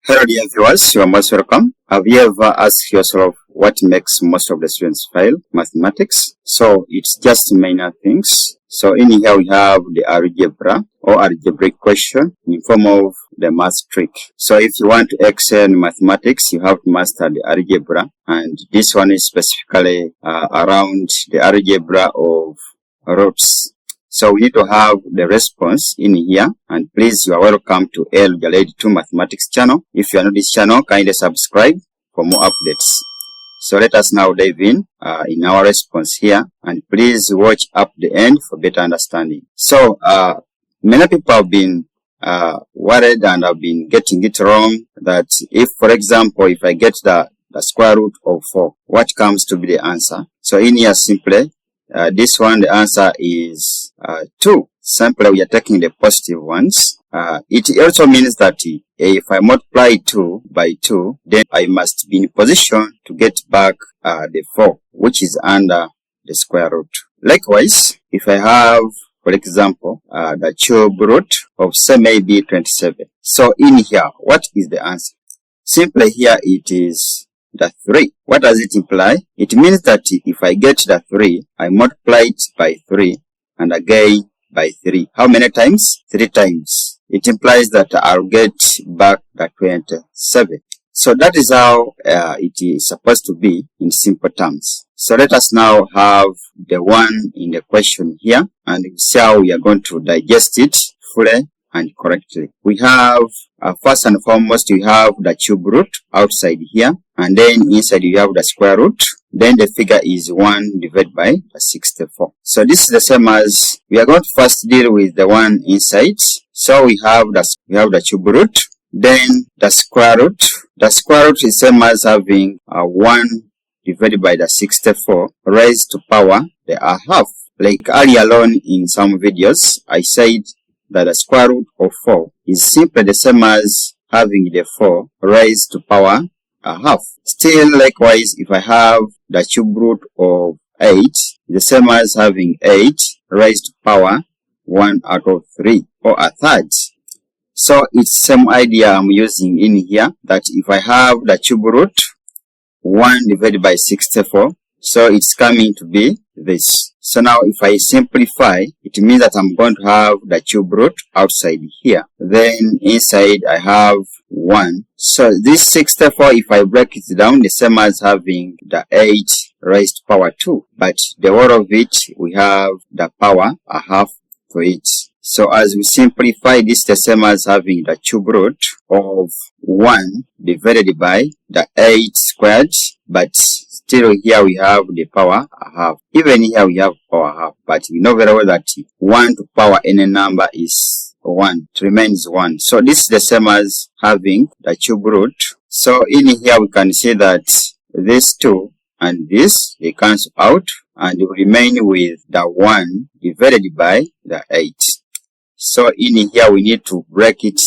Hello dear viewers, you are most welcome. Have you ever asked yourself what makes most of the students fail mathematics? So it's just minor things. So in here we have the algebra or algebraic question in form of the math trick. So if you want to excel in mathematics, you have to master the algebra, and this one is specifically around the algebra of roots. So we need to have the response in here, and please, you are welcome to L2 Mathematics channel. If you are new to this channel, kindly subscribe for more updates. So let us now dive in our response here, and please watch up the end for better understanding. So many people have been worried and have been getting it wrong that if, for example, if I get the square root of 4, what comes to be the answer? So in here simply, this one, the answer is 2. Simply, we are taking the positive ones. It also means that if I multiply 2 by 2, then I must be in position to get back the 4, which is under the square root. Likewise, if I have, for example, the cube root of, say, maybe 27. So in here, what is the answer? Simply here it is the 3. What does it imply? It means that if I get the 3, I multiply it by 3 and again by 3. How many times? 3 times. It implies that I'll get back the 27. So that is how it is supposed to be in simple terms. So let us now have the one in the question here, and see how we are going to digest it fully and correctly. We have, first and foremost, we have the cube root outside here, and then inside you have the square root. Then the figure is 1 divided by 64. So this is the same as, we are going to first deal with the one inside. So we have the cube root, then the square root. The square root is same as having 1 divided by 64 raised to power the half. Like earlier on in some videos, I said that the square root of 4 is simply the same as having the 4 raised to power a half. Still, likewise, if I have the cube root of 8, the same as having 8 raised to power 1 out of 3, or a third. So it's the same idea I'm using in here, that if I have the cube root 1 divided by 64, so it's coming to be this. So now if I simplify, it means that I'm going to have the cube root outside here. Then inside I have 1. So this 64, if I break it down, the same as having the 8 raised to power 2. But the whole of it, we have the power a half to it. So as we simplify, this the same as having the cube root of 1 divided by the 8 squared, but still here we have the power a half. Even here we have power half, but we know very well that 1 to power any number is 1. It remains 1. So this is the same as having the cube root. So in here we can see that these 2 and this, they cancel out, and we remain with the 1 divided by the 8. So in here we need to break it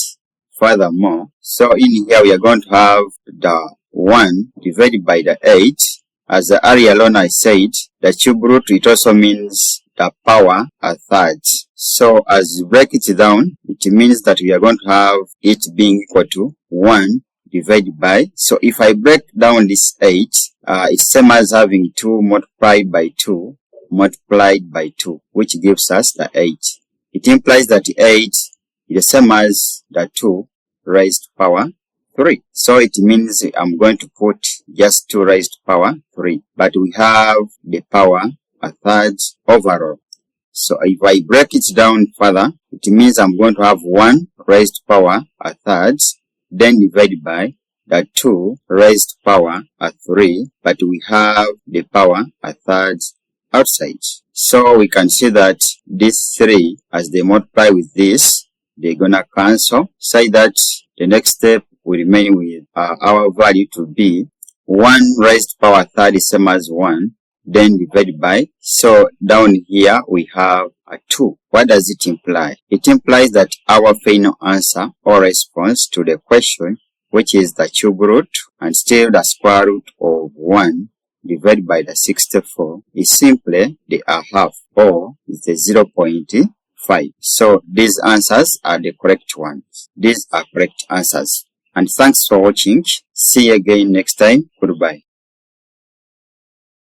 furthermore. So in here we are going to have the 1 divided by the 8. As earlier on I said, the cube root, it also means the power a third. So as you break it down, it means that we are going to have it being equal to 1 divided by. So if I break down this 8, it's same as having 2 multiplied by 2 multiplied by 2, which gives us the 8. It implies that 8 is the same as the 2 raised to power 3. So it means I'm going to put just 2 raised to power 3. But we have the power a third overall. So if I break it down further, it means I'm going to have 1 raised to power a third, then divided by the 2 raised to power a 3, but we have the power a third outside. So we can see that these 3, as they multiply with this, they're gonna cancel, so that the next step will remain with our value to be 1 raised to power third is same as 1, then divided by. So down here we have a 2. What does it imply? It implies that our final answer or response to the question, which is the cube root and still the square root of 1 divided by the 64, is simply the half, or is the 0.5. So these answers are the correct ones. These are correct answers. And thanks for watching. See you again next time. Goodbye.